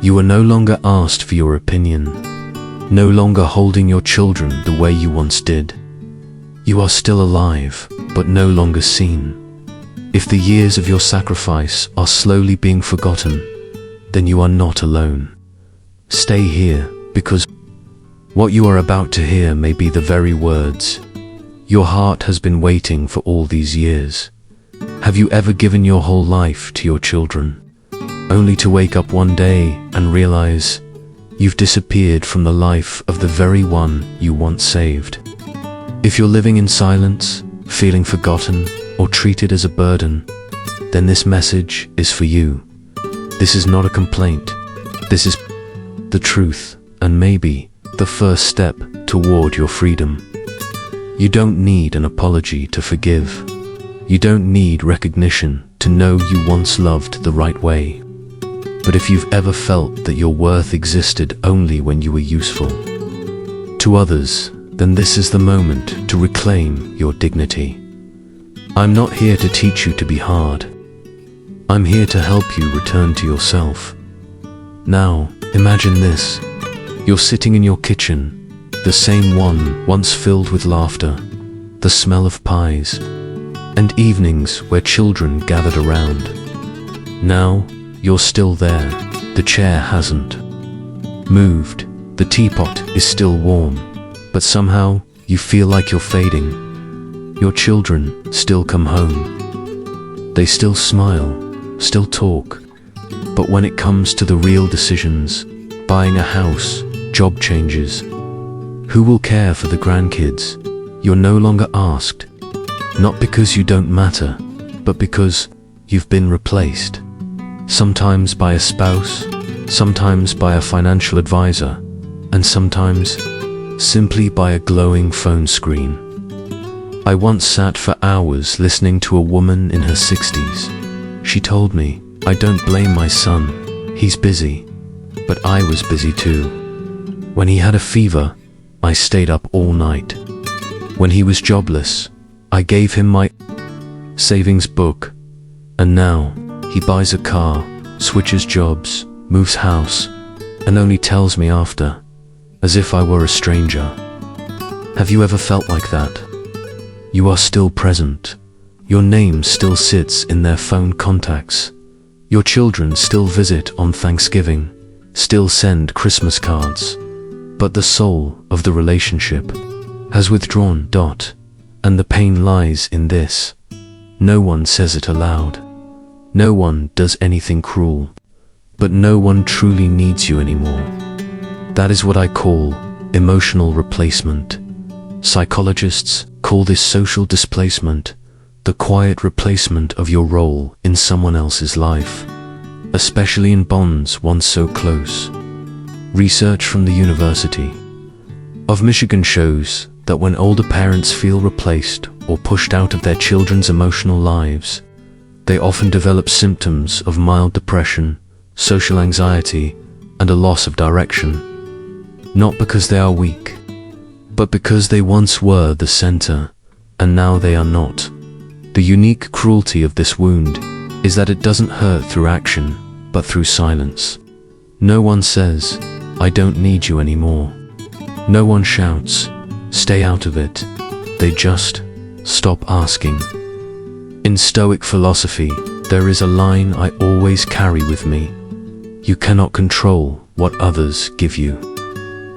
You are no longer asked for your opinion, no longer holding your children the way you once did. You are still alive, but no longer seen. If the years of your sacrifice are slowly being forgotten, then you are not alone. Stay here, because what you are about to hear may be the very words your heart has been waiting for all these years. Have you ever given your whole life to your children, only to wake up one day and realize you've disappeared from the life of the very one you once saved? If you're living in silence, feeling forgotten, or treated as a burden, then this message is for you. This is not a complaint. This is the truth, and maybe the first step toward your freedom. You don't need an apology to forgive. You don't need recognition to know you once loved the right way. But if you've ever felt that your worth existed only when you were useful to others, then this is the moment to reclaim your dignity. I'm not here to teach you to be hard. I'm here to help you return to yourself. Now, imagine this. You're sitting in your kitchen, the same one once filled with laughter, the smell of pies, and evenings where children gathered around. Now, you're still there. The chair hasn't moved. The teapot is still warm, but somehow you feel like you're fading. Your children still come home. They still smile, still talk, but when it comes to the real decisions, buying a house, job changes, who will care for the grandkids, you're no longer asked. Not because you don't matter, but because you've been replaced. Sometimes by a spouse, sometimes by a financial advisor, and sometimes simply by a glowing phone screen. I once sat for hours listening to a woman in her 60s. She told me, "I don't blame my son. He's busy." But I was busy too. When he had a fever, I stayed up all night. When he was jobless, I gave him my savings book. And now, he buys a car, switches jobs, moves house, and only tells me after, as if I were a stranger. Have you ever felt like that? You are still present. Your name still sits in their phone contacts. Your children still visit on Thanksgiving, still send Christmas cards. But the soul of the relationship has withdrawn. And the pain lies in this. No one says it aloud. No one does anything cruel. But no one truly needs you anymore. That is what I call emotional replacement. Psychologists call this social displacement, the quiet replacement of your role in someone else's life, especially in bonds once so close. Research from the University of Michigan shows that when older parents feel replaced or pushed out of their children's emotional lives, they often develop symptoms of mild depression, social anxiety, and a loss of direction. Not because they are weak, but because they once were the center, and now they are not. The unique cruelty of this wound is that it doesn't hurt through action, but through silence. No one says, "I don't need you anymore." No one shouts, "Stay out of it." They just stop asking. In Stoic philosophy, there is a line I always carry with me. You cannot control what others give you,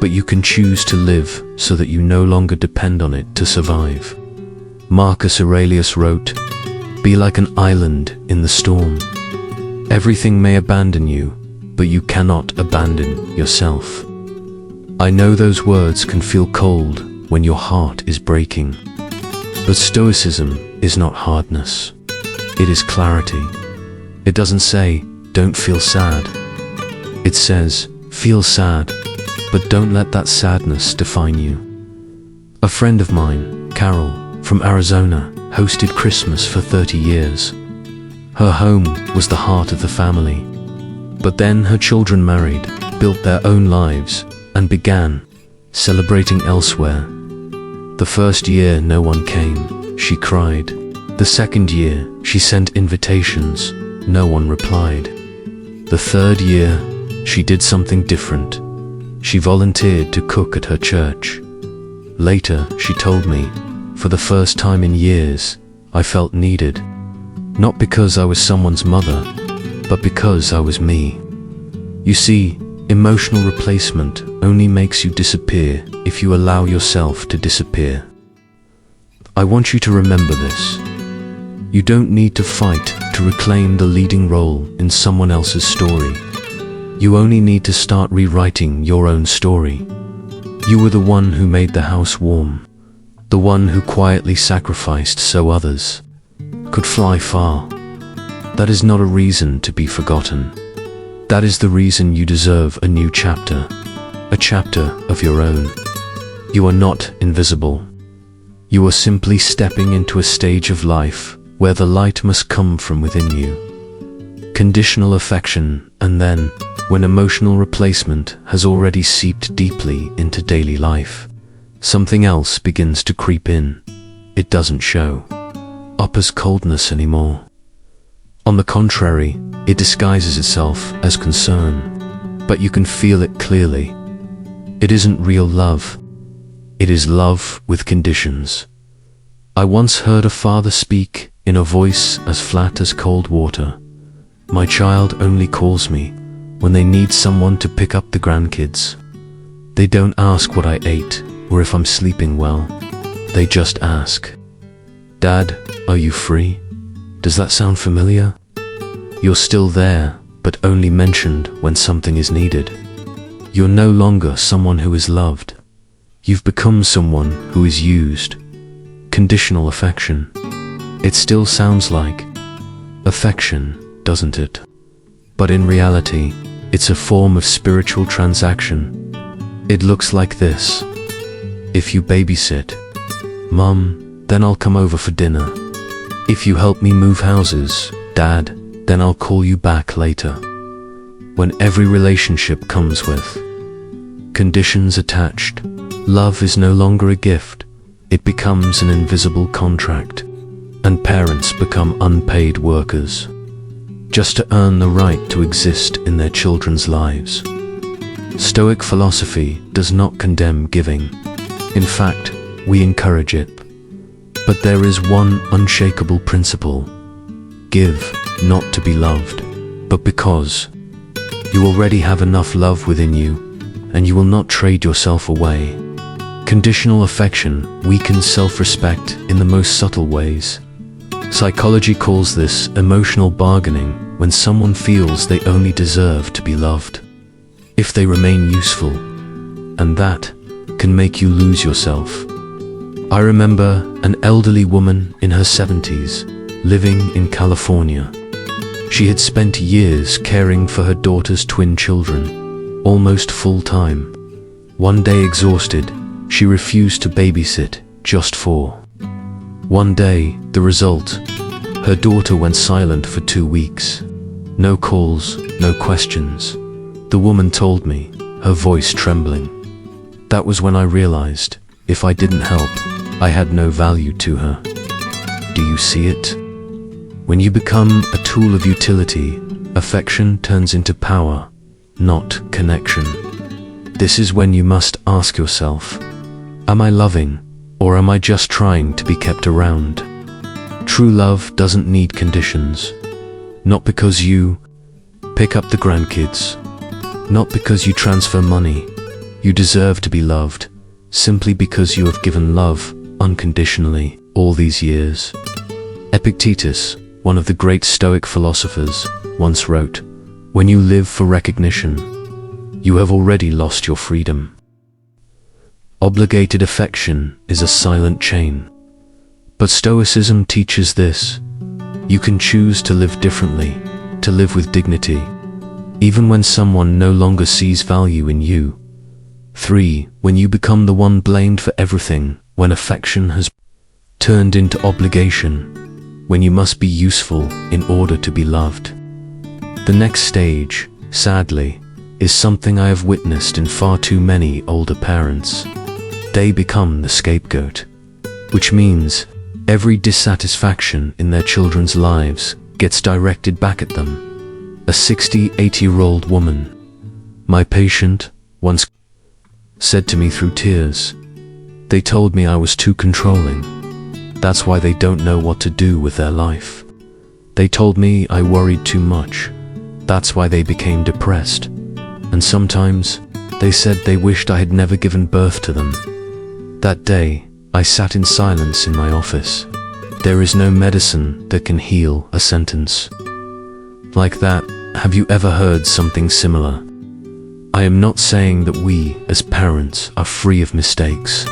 but you can choose to live so that you no longer depend on it to survive. Marcus Aurelius wrote, "Be like an island in the storm. Everything may abandon you, but you cannot abandon yourself." I know those words can feel cold when your heart is breaking. But Stoicism is not hardness. It is clarity. It doesn't say, "Don't feel sad." It says, "Feel sad, but don't let that sadness define you." A friend of mine, Carol, from Arizona, hosted Christmas for 30 years. Her home was the heart of the family. But then her children married, built their own lives, and began celebrating elsewhere. The first year no one came, she cried. The second year she sent invitations, no one replied. The third year she did something different. She volunteered to cook at her church. Later, she told me, for the first time in years, I felt needed. Not because I was someone's mother, but because I was me. You see, emotional replacement only makes you disappear if you allow yourself to disappear. I want you to remember this. You don't need to fight to reclaim the leading role in someone else's story. You only need to start rewriting your own story. You were the one who made the house warm, the one who quietly sacrificed so others could fly far. That is not a reason to be forgotten. That is the reason you deserve a new chapter, a chapter of your own. You are not invisible. You are simply stepping into a stage of life where the light must come from within you. Conditional affection, and then, when emotional replacement has already seeped deeply into daily life, something else begins to creep in. It doesn't show up as coldness anymore. On the contrary, it disguises itself as concern, but you can feel it clearly. It isn't real love. It is love with conditions. I once heard a father speak in a voice as flat as cold water. My child only calls me when they need someone to pick up the grandkids. They don't ask what I ate or if I'm sleeping well. They just ask, "Dad, are you free?" Does that sound familiar? You're still there, but only mentioned when something is needed. You're no longer someone who is loved. You've become someone who is used. Conditional affection. It still sounds like affection, doesn't it? But in reality, it's a form of spiritual transaction. It looks like this. If you babysit, Mum, then I'll come over for dinner. If you help me move houses, Dad, then I'll call you back later. When every relationship comes with conditions attached, love is no longer a gift. It becomes an invisible contract, and parents become unpaid workers, just to earn the right to exist in their children's lives. Stoic philosophy does not condemn giving. In fact, we encourage it. But there is one unshakable principle. Give, not to be loved, but because you already have enough love within you, and you will not trade yourself away. Conditional affection weakens self-respect in the most subtle ways. Psychology calls this emotional bargaining, when someone feels they only deserve to be loved if they remain useful, and that can make you lose yourself. I remember an elderly woman in her 70s, living in California. She had spent years caring for her daughter's twin children, almost full-time. One day, exhausted, she refused to babysit just for one day. The result, her daughter went silent for 2 weeks. No calls, no questions. The woman told me, her voice trembling. That was when I realized, if I didn't help, I had no value to her. Do you see it? When you become a tool of utility, affection turns into power, not connection. This is when you must ask yourself, am I loving, or am I just trying to be kept around? True love doesn't need conditions. Not because you pick up the grandkids. Not because you transfer money. You deserve to be loved, simply because you have given love unconditionally all these years. Epictetus, one of the great Stoic philosophers, once wrote, "When you live for recognition, you have already lost your freedom." Obligated affection is a silent chain. But Stoicism teaches this. You can choose to live differently, to live with dignity, even when someone no longer sees value in you. 3. When you become the one blamed for everything, when affection has turned into obligation, when you must be useful in order to be loved. The next stage, sadly, is something I have witnessed in far too many older parents. They become the scapegoat, which means every dissatisfaction in their children's lives gets directed back at them. A 60-80-year-old woman My patient once said to me through tears, they told me I was too controlling. That's why they don't know what to do with their life. They told me I worried too much. That's why they became depressed. And sometimes they said they wished I had never given birth to them. That day, I sat in silence in my office. There is no medicine that can heal a sentence like that. Have you ever heard something similar? I am not saying that we, as parents, are free of mistakes.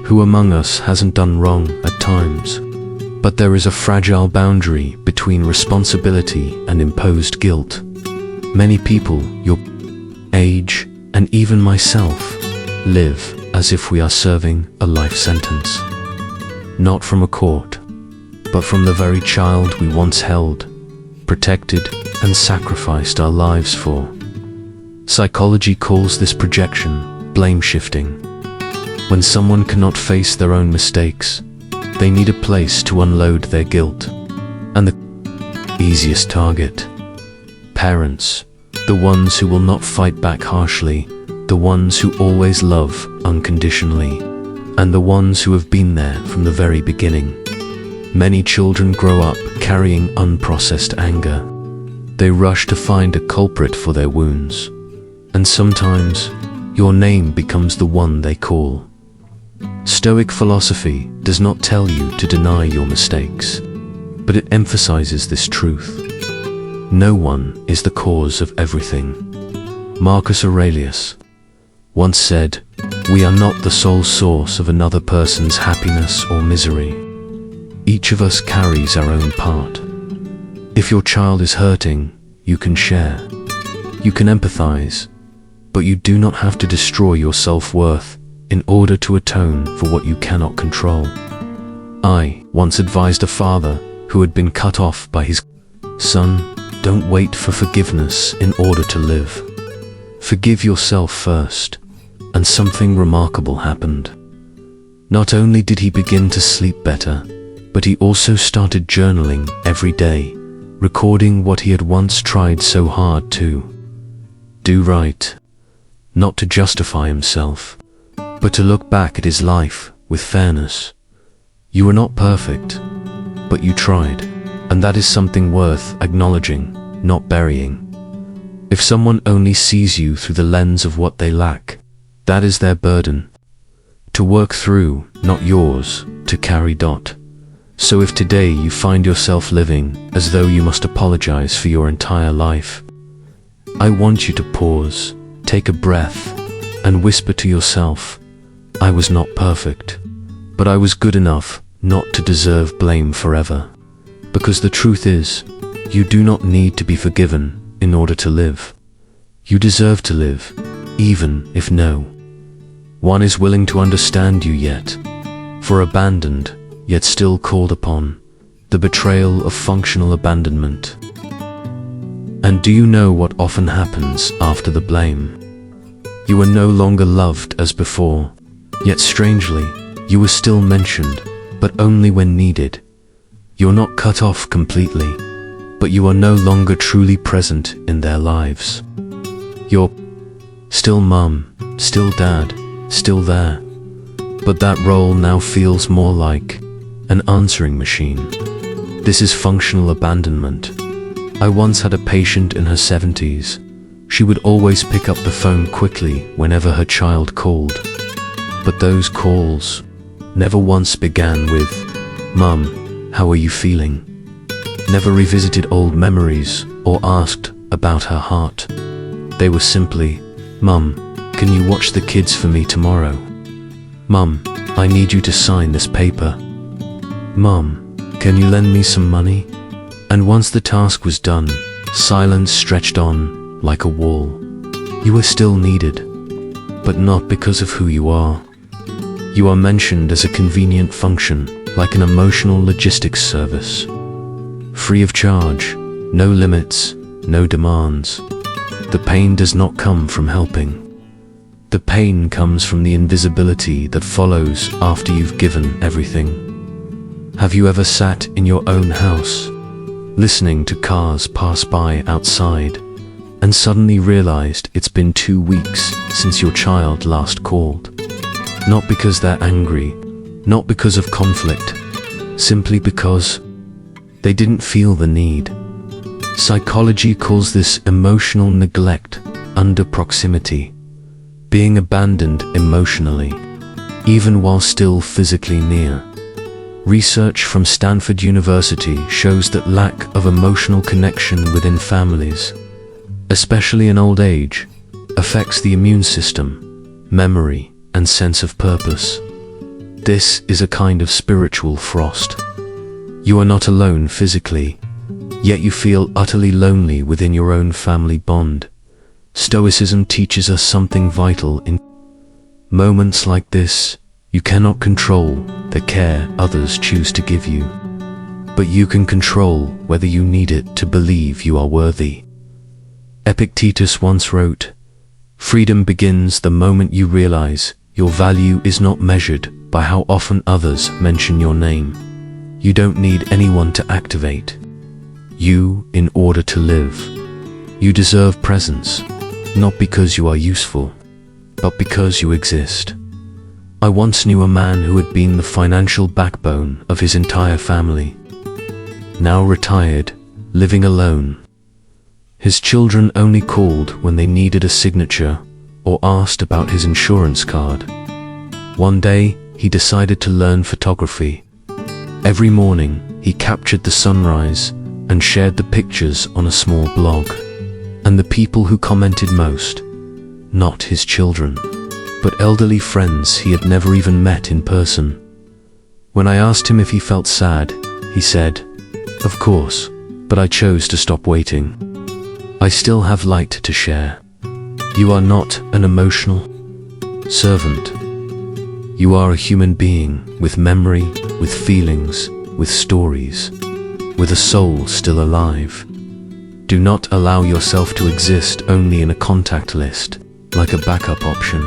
Who among us hasn't done wrong at times? But there is a fragile boundary between responsibility and imposed guilt. Many people, your age, and even myself, live as if we are serving a life sentence. Not from a court, but from the very child we once held, protected, and sacrificed our lives for. Psychology calls this projection blame shifting. When someone cannot face their own mistakes, they need a place to unload their guilt. And the easiest target: parents, the ones who will not fight back harshly, the ones who always love unconditionally, and the ones who have been there from the very beginning. Many children grow up carrying unprocessed anger. They rush to find a culprit for their wounds, and sometimes your name becomes the one they call. Stoic philosophy does not tell you to deny your mistakes, but it emphasizes this truth: no one is the cause of everything. Marcus Aurelius once said, "We are not the sole source of another person's happiness or misery. Each of us carries our own part." If your child is hurting, you can share. You can empathize, but you do not have to destroy your self-worth in order to atone for what you cannot control. I once advised a father who had been cut off by his son, don't wait for forgiveness in order to live. Forgive yourself first. And something remarkable happened. Not only did he begin to sleep better, but he also started journaling every day, recording what he had once tried so hard to do right. Not to justify himself, but to look back at his life with fairness. You were not perfect, but you tried, and that is something worth acknowledging, not burying. If someone only sees you through the lens of what they lack, that is their burden to work through, not yours to carry. So if today you find yourself living as though you must apologize for your entire life, I want you to pause, take a breath, and whisper to yourself, I was not perfect, but I was good enough not to deserve blame forever. Because the truth is, you do not need to be forgiven in order to live. You deserve to live, even if no one is willing to understand you yet. For abandoned, yet still called upon, the betrayal of functional abandonment. And do you know what often happens after the blame? You are no longer loved as before, yet strangely, you were still mentioned, but only when needed. You're not cut off completely, but you are no longer truly present in their lives. You're still mum, still dad, still there, but that role now feels more like an answering machine. This is functional abandonment. I once had a patient in her 70s. She would always pick up the phone quickly whenever her child called. But those calls never once began with, "Mum, how are you feeling?" Never revisited old memories or asked about her heart. They were simply, "Mum, can you watch the kids for me tomorrow? Mum, I need you to sign this paper. Mum, can you lend me some money?" And once the task was done, silence stretched on like a wall. You were still needed, but not because of who you are. You are mentioned as a convenient function, like an emotional logistics service. Free of charge, no limits, no demands. The pain does not come from helping. The pain comes from the invisibility that follows after you've given everything. Have you ever sat in your own house, listening to cars pass by outside, and suddenly realized it's been 2 weeks since your child last called. Not because they're angry, not because of conflict, simply because they didn't feel the need. Psychology calls this emotional neglect under proximity, being abandoned emotionally, even while still physically near. Research from Stanford University shows that lack of emotional connection within families, especially in old age, affects the immune system, memory, and sense of purpose. This is a kind of spiritual frost. You are not alone physically, yet you feel utterly lonely within your own family bond. Stoicism teaches us something vital in moments like this. You cannot control the care others choose to give you, but you can control whether you need it to believe you are worthy. Epictetus once wrote, "Freedom begins the moment you realize your value is not measured by how often others mention your name. You don't need anyone to activate you in order to live. You deserve presence, not because you are useful, but because you exist." I once knew a man who had been the financial backbone of his entire family. Now retired, living alone. His children only called when they needed a signature or asked about his insurance card. One day, he decided to learn photography. Every morning, he captured the sunrise and shared the pictures on a small blog. And the people who commented most, not his children, but elderly friends he had never even met in person. When I asked him if he felt sad, he said, "Of course, but I chose to stop waiting. I still have light to share." You are not an emotional servant. You are a human being with memory, with feelings, with stories, with a soul still alive. Do not allow yourself to exist only in a contact list, like a backup option.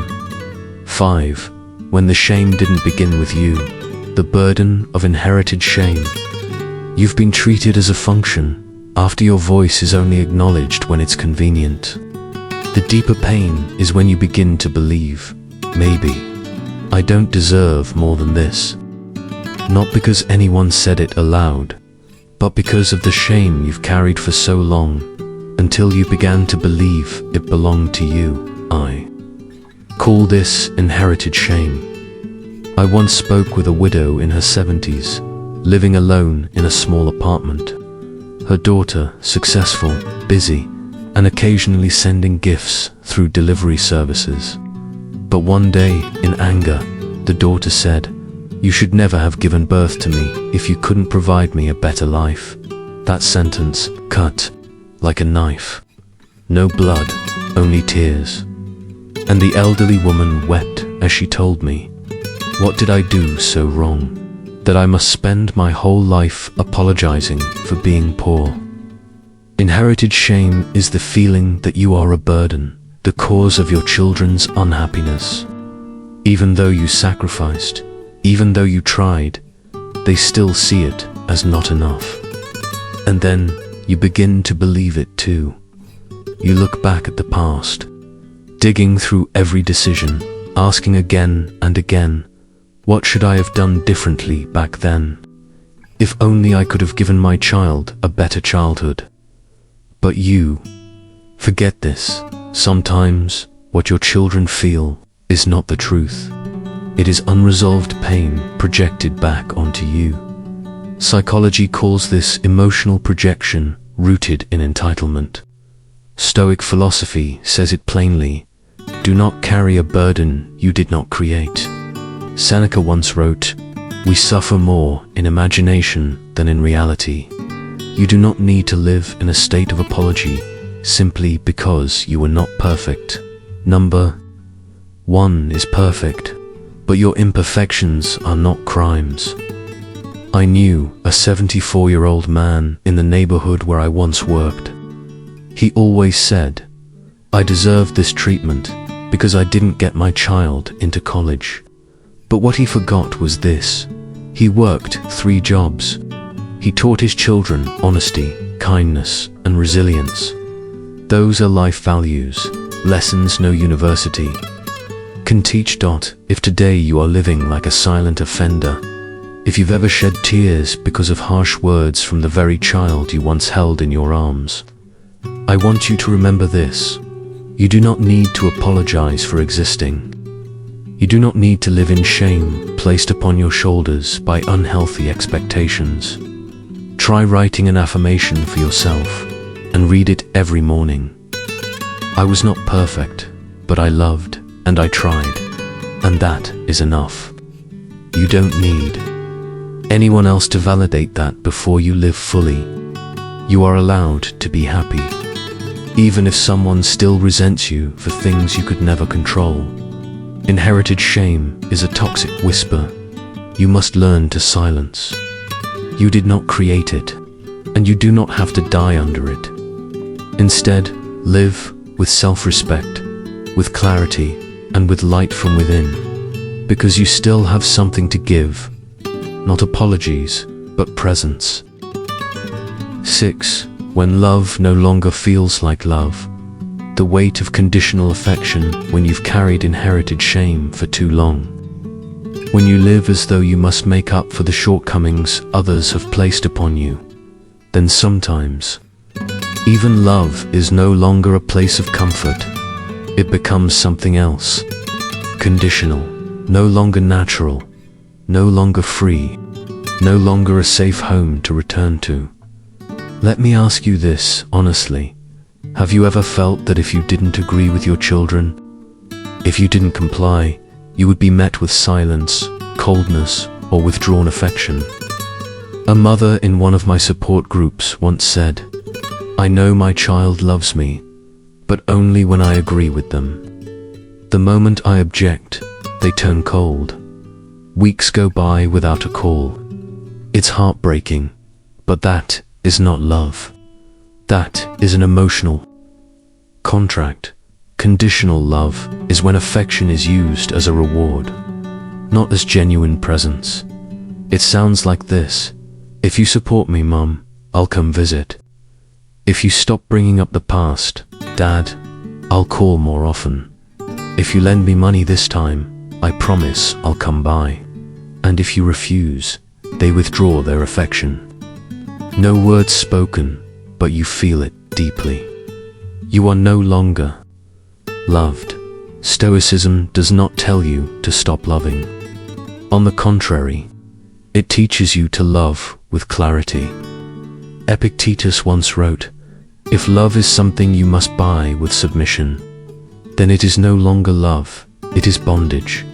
5. When the shame didn't begin with you, the burden of inherited shame. You've been treated as a function, after your voice is only acknowledged when it's convenient. The deeper pain is when you begin to believe, maybe, I don't deserve more than this. Not because anyone said it aloud, but because of the shame you've carried for so long, until you began to believe it belonged to you. I call this inherited shame. I once spoke with a widow in her 70s, living alone in a small apartment. Her daughter, successful, busy, and occasionally sending gifts through delivery services. But one day, in anger, the daughter said, "You should never have given birth to me if you couldn't provide me a better life." That sentence cut like a knife. No blood, only tears. And the elderly woman wept as she told me, "What did I do so wrong, that I must spend my whole life apologizing for being poor?" Inherited shame is the feeling that you are a burden, the cause of your children's unhappiness. Even though you sacrificed, even though you tried, they still see it as not enough. And then you begin to believe it too. You look back at the past, digging through every decision, asking again and again, what should I have done differently back then? If only I could have given my child a better childhood. But you forget this. Sometimes what your children feel is not the truth. It is unresolved pain projected back onto you. Psychology calls this emotional projection rooted in entitlement. Stoic philosophy says it plainly, do not carry a burden you did not create. Seneca once wrote, "We suffer more in imagination than in reality." You do not need to live in a state of apology simply because you were not perfect. Number 1 is perfect, but your imperfections are not crimes. I knew a 74-year-old man in the neighborhood where I once worked. He always said, "I deserved this treatment because I didn't get my child into college." But what he forgot was this: he worked 3 jobs. He taught his children honesty, kindness, and resilience. Those are life values, lessons no university can teach. If today you are living like a silent offender, if you've ever shed tears because of harsh words from the very child you once held in your arms, I want you to remember this. You do not need to apologize for existing. You do not need to live in shame placed upon your shoulders by unhealthy expectations. Try writing an affirmation for yourself and read it every morning. I was not perfect, but I loved and I tried, and that is enough. You don't need anyone else to validate that before you live fully. You are allowed to be happy, even if someone still resents you for things you could never control. Inherited shame is a toxic whisper you must learn to silence. You did not create it, and you do not have to die under it. Instead, live with self-respect, with clarity, and with light from within, because you still have something to give, not apologies, but presence. 6. When love no longer feels like love. The weight of conditional affection when you've carried inherited shame for too long. When you live as though you must make up for the shortcomings others have placed upon you, then sometimes even love is no longer a place of comfort. It becomes something else. Conditional, no longer natural, no longer free, no longer a safe home to return to. Let me ask you this honestly. Have you ever felt that if you didn't agree with your children, if you didn't comply, you would be met with silence, coldness, or withdrawn affection? A mother in one of my support groups once said, "I know my child loves me, but only when I agree with them. The moment I object, they turn cold. Weeks go by without a call. It's heartbreaking, but that is not love. That is an emotional contract. Conditional love is when affection is used as a reward, not as genuine presence. It sounds like this: if you support me, Mum, I'll come visit. If you stop bringing up the past, Dad, I'll call more often. If you lend me money this time, I promise I'll come by. And if you refuse, they withdraw their affection. No words spoken, but you feel it deeply. You are no longer loved. Stoicism does not tell you to stop loving. On the contrary, it teaches you to love with clarity. Epictetus once wrote, "If love is something you must buy with submission, then it is no longer love, it is bondage.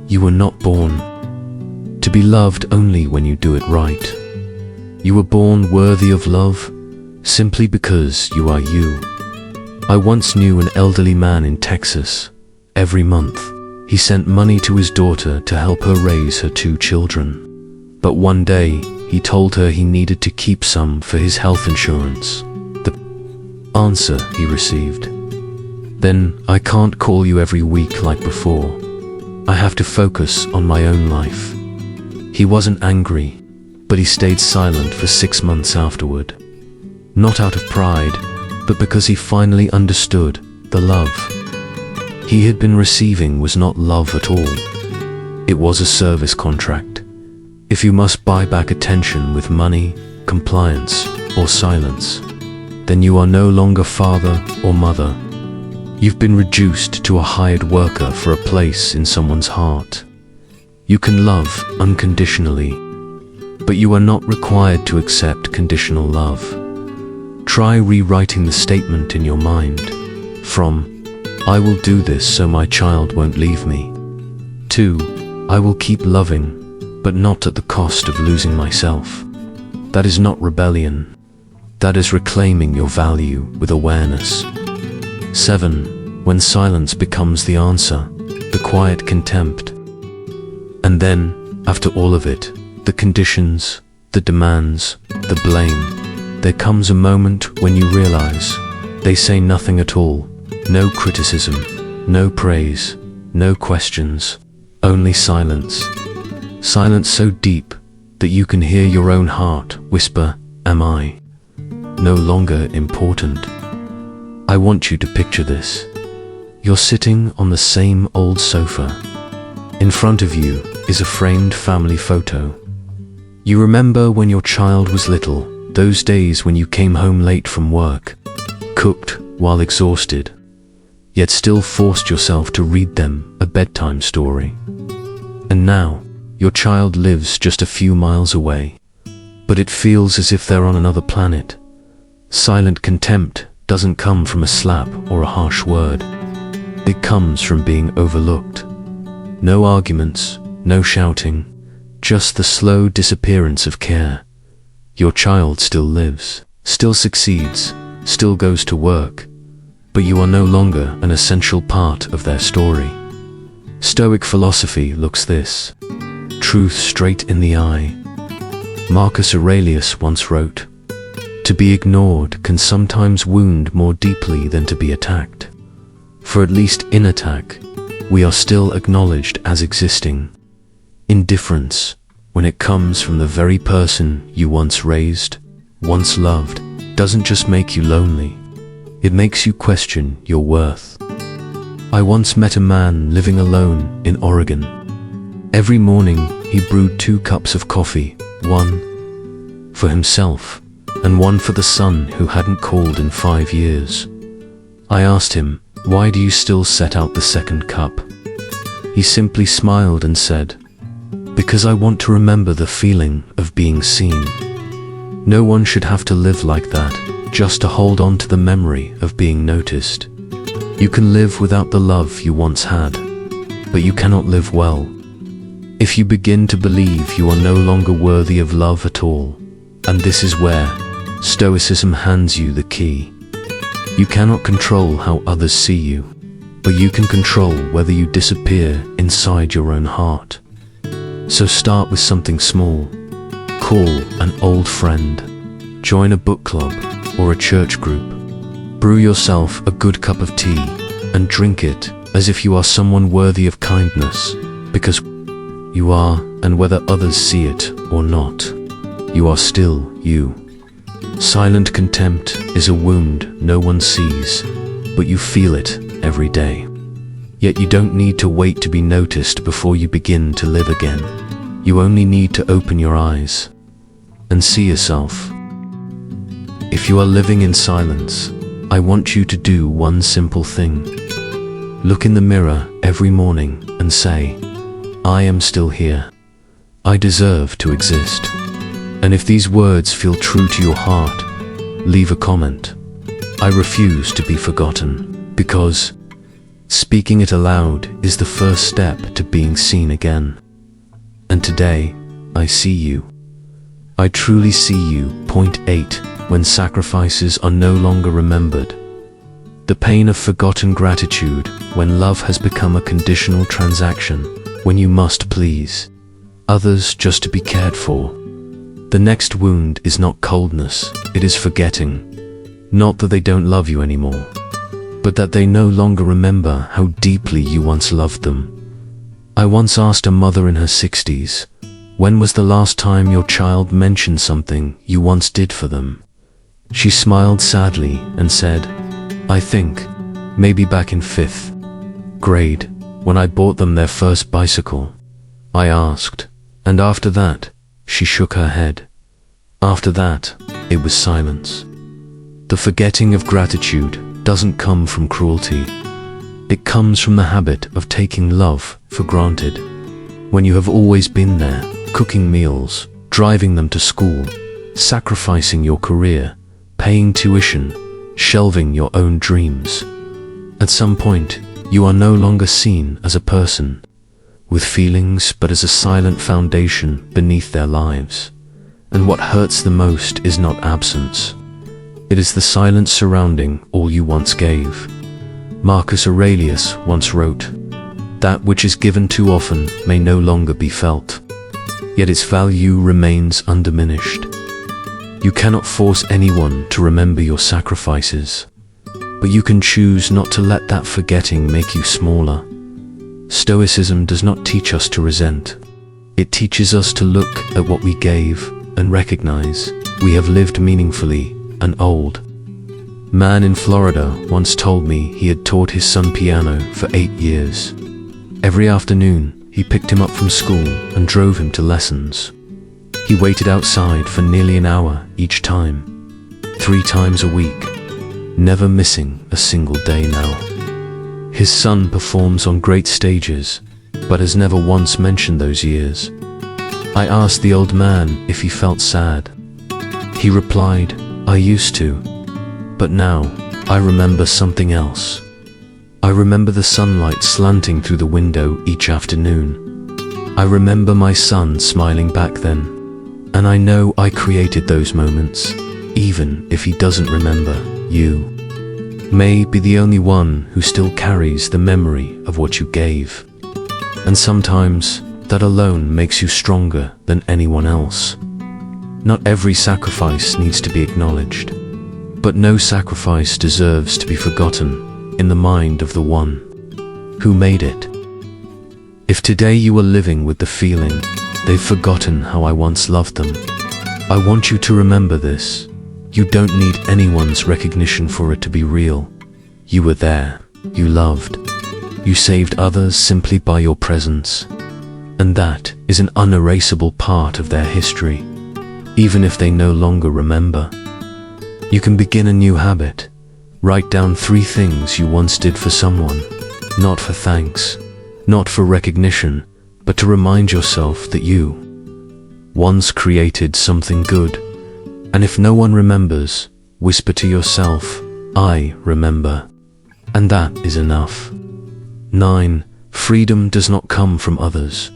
You were not born to be loved only when you do it right. You were born worthy of love simply because you are you." I once knew an elderly man in Texas. Every month, he sent money to his daughter to help her raise her 2 children. But one day, he told her he needed to keep some for his health insurance. The answer he received: "Then I can't call you every week like before. I have to focus on my own life." He wasn't angry, but he stayed silent for 6 months afterward. Not out of pride, but because he finally understood the love he had been receiving was not love at all. It was a service contract. If you must buy back attention with money, compliance, or silence, then you are no longer father or mother. You've been reduced to a hired worker for a place in someone's heart. You can love unconditionally, but you are not required to accept conditional love. Try rewriting the statement in your mind from, "I will do this so my child won't leave me," to, "I will keep loving, but not at the cost of losing myself." That is not rebellion. That is reclaiming your value with awareness. 7. When silence becomes the answer, the quiet contempt. And then, after all of it, the conditions, the demands, the blame, there comes a moment when you realize they say nothing at all. No criticism, no praise, no questions, only silence. Silence so deep that you can hear your own heart whisper, "Am I no longer important?" I want you to picture this. You're sitting on the same old sofa. In front of you is a framed family photo. You remember when your child was little, those days when you came home late from work, cooked while exhausted, yet still forced yourself to read them a bedtime story. And now, your child lives just a few miles away, but it feels as if they're on another planet. Silent contempt doesn't come from a slap or a harsh word. It comes from being overlooked. No arguments, no shouting, just the slow disappearance of care. Your child still lives, still succeeds, still goes to work, but you are no longer an essential part of their story. Stoic philosophy looks this: truth straight in the eye. Marcus Aurelius once wrote, "To be ignored can sometimes wound more deeply than to be attacked. For at least in attack, we are still acknowledged as existing." Indifference, when it comes from the very person you once raised, once loved, doesn't just make you lonely. It makes you question your worth. I once met a man living alone in Oregon. Every morning he brewed 2 cups of coffee, one for himself and one for the son who hadn't called in 5 years. I asked him, "Why do you still set out the second cup?" He simply smiled and said, "Because I want to remember the feeling of being seen." No one should have to live like that, just to hold on to the memory of being noticed. You can live without the love you once had, but you cannot live well if you begin to believe you are no longer worthy of love at all. And this is where Stoicism hands you the key. You cannot control how others see you, but you can control whether you disappear inside your own heart. So start with something small. Call an old friend, join a book club or a church group. Brew yourself a good cup of tea and drink it as if you are someone worthy of kindness, because you are, and whether others see it or not, you are still you. Silent contempt is a wound no one sees, but you feel it every day. Yet you don't need to wait to be noticed before you begin to live again. You only need to open your eyes and see yourself. If you are living in silence, I want you to do one simple thing. Look in the mirror every morning and say, "I am still here. I deserve to exist." And if these words feel true to your heart, leave a comment. I refuse to be forgotten, because speaking it aloud is the first step to being seen again. And today, I see you. I truly see you. Point 8. When sacrifices are no longer remembered. The pain of forgotten gratitude, when love has become a conditional transaction, when you must please others just to be cared for. The next wound is not coldness, it is forgetting. Not that they don't love you anymore, but that they no longer remember how deeply you once loved them. I once asked a mother in her 60s, when was the last time your child mentioned something you once did for them? She smiled sadly and said, "I think, maybe back in 5th grade, when I bought them their first bicycle." I asked, "And after that?" She shook her head. After that, it was silence. The forgetting of gratitude doesn't come from cruelty. It comes from the habit of taking love for granted. When you have always been there, cooking meals, driving them to school, sacrificing your career, paying tuition, shelving your own dreams. At some point, you are no longer seen as a person with feelings, but as a silent foundation beneath their lives. And what hurts the most is not absence. It is the silence surrounding all you once gave. Marcus Aurelius once wrote, "That which is given too often may no longer be felt, yet its value remains undiminished." You cannot force anyone to remember your sacrifices, but you can choose not to let that forgetting make you smaller. Stoicism does not teach us to resent. It teaches us to look at what we gave and recognize we have lived meaningfully and old. Man in Florida once told me he had taught his son piano for 8 years. Every afternoon, he picked him up from school and drove him to lessons. He waited outside for nearly an hour each time, 3 times a week, never missing a single day now. His son performs on great stages, but has never once mentioned those years. I asked the old man if he felt sad. He replied, "I used to, but now I remember something else. I remember the sunlight slanting through the window each afternoon. I remember my son smiling back then, and I know I created those moments, even if he doesn't remember. You may be the only one who still carries the memory of what you gave. And sometimes that alone makes you stronger than anyone else. Not every sacrifice needs to be acknowledged, but no sacrifice deserves to be forgotten in the mind of the one who made it. If today you are living with the feeling, they've forgotten how I once loved them, I want you to remember this. You don't need anyone's recognition for it to be real. You were there, you loved, you saved others simply by your presence. And that is an unerasable part of their history, even if they no longer remember. You can begin a new habit. Write down 3 things you once did for someone, not for thanks, not for recognition, but to remind yourself that you once created something good. And if no one remembers, whisper to yourself, "I remember." And that is enough. 9. Freedom does not come from others.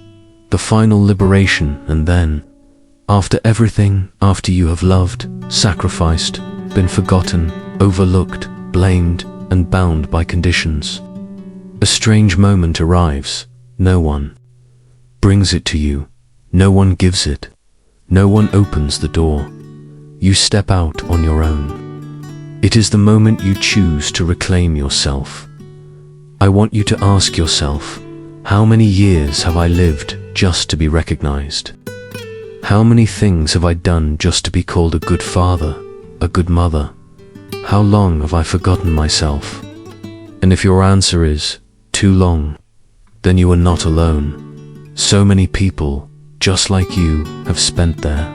The final liberation, and then, after everything, after you have loved, sacrificed, been forgotten, overlooked, blamed, and bound by conditions, a strange moment arrives. No one brings it to you. No one gives it. No one opens the door. You step out on your own. It is the moment you choose to reclaim yourself. I want you to ask yourself, how many years have I lived just to be recognized? How many things have I done just to be called a good father, a good mother? How long have I forgotten myself? And if your answer is too long, then you are not alone. So many people, just like you, have spent their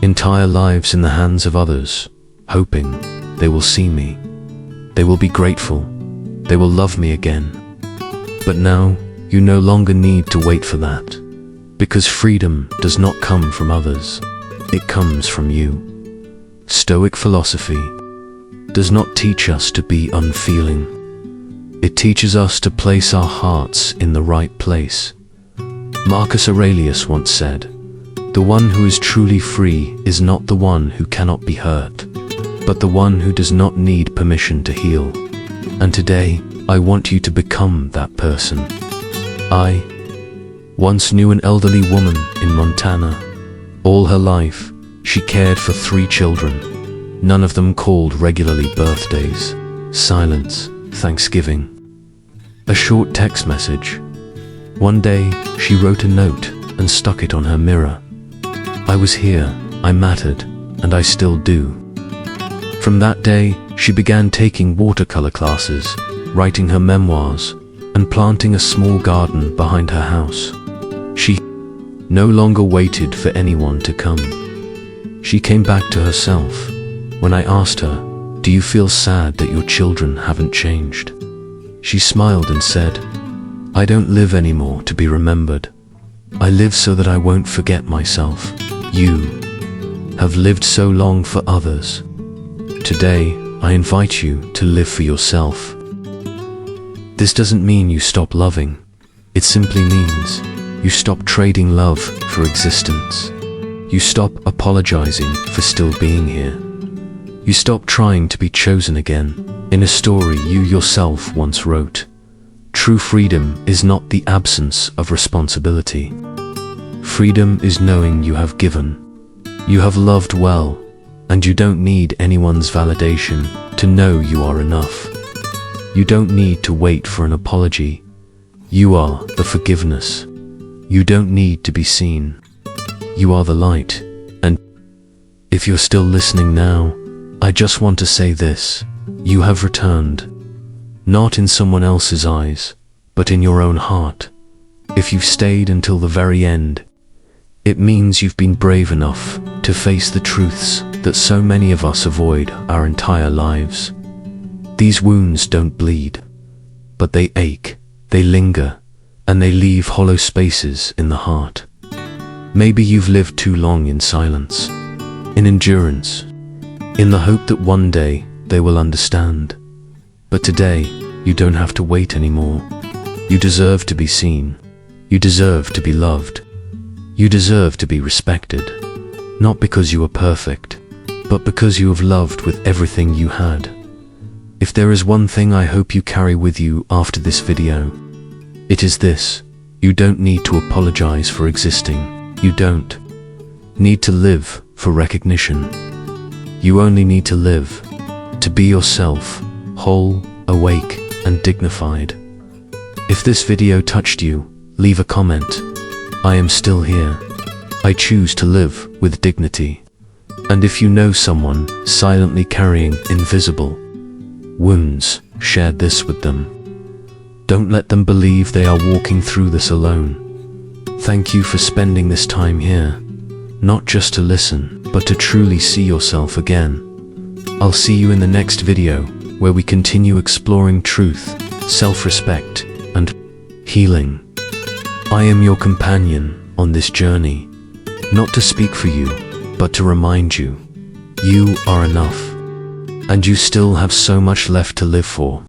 entire lives in the hands of others, hoping they will see me, they will be grateful, they will love me again. But now, you no longer need to wait for that, because freedom does not come from others, it comes from you. Stoic philosophy does not teach us to be unfeeling. It teaches us to place our hearts in the right place. Marcus Aurelius once said, "The one who is truly free is not the one who cannot be hurt, but the one who does not need permission to heal." And today, I want you to become that person. I once knew an elderly woman in Montana. All her life, she cared for 3 children. None of them called regularly birthdays, silence, Thanksgiving. A short text message. One day, she wrote a note and stuck it on her mirror. I was here, I mattered, and I still do. From that day, she began taking watercolor classes, writing her memoirs, and planting a small garden behind her house. She no longer waited for anyone to come. She came back to herself. When I asked her, "Do you feel sad that your children haven't changed?" She smiled and said, "I don't live anymore to be remembered. I live so that I won't forget myself." You have lived so long for others. Today, I invite you to live for yourself. This doesn't mean you stop loving. It simply means you stop trading love for existence. You stop apologizing for still being here. You stop trying to be chosen again in a story you yourself once wrote. True freedom is not the absence of responsibility. Freedom is knowing you have given, you have loved well, and you don't need anyone's validation to know you are enough. You don't need to wait for an apology. You are the forgiveness. You don't need to be seen. You are the light. And if you're still listening now, I just want to say this: you have returned, not in someone else's eyes, but in your own heart. If you've stayed until the very end, it means you've been brave enough to face the truths that so many of us avoid our entire lives. These wounds don't bleed, but they ache, they linger, and they leave hollow spaces in the heart. Maybe you've lived too long in silence, in endurance, in the hope that one day they will understand. But today, you don't have to wait anymore. You deserve to be seen. You deserve to be loved. You deserve to be respected. Not because you are perfect, but because you have loved with everything you had. If there is one thing I hope you carry with you after this video, it is this: you don't need to apologize for existing. You don't need to live for recognition. You only need to live, to be yourself, whole, awake, and dignified. If this video touched you, leave a comment. I am still here. I choose to live with dignity. And if you know someone silently carrying invisible wounds, share this with them. Don't let them believe they are walking through this alone. Thank you for spending this time here, not just to listen, but to truly see yourself again. I'll see you in the next video, where we continue exploring truth, self-respect, and healing. I am your companion on this journey, not to speak for you, but to remind you, you are enough, and you still have so much left to live for.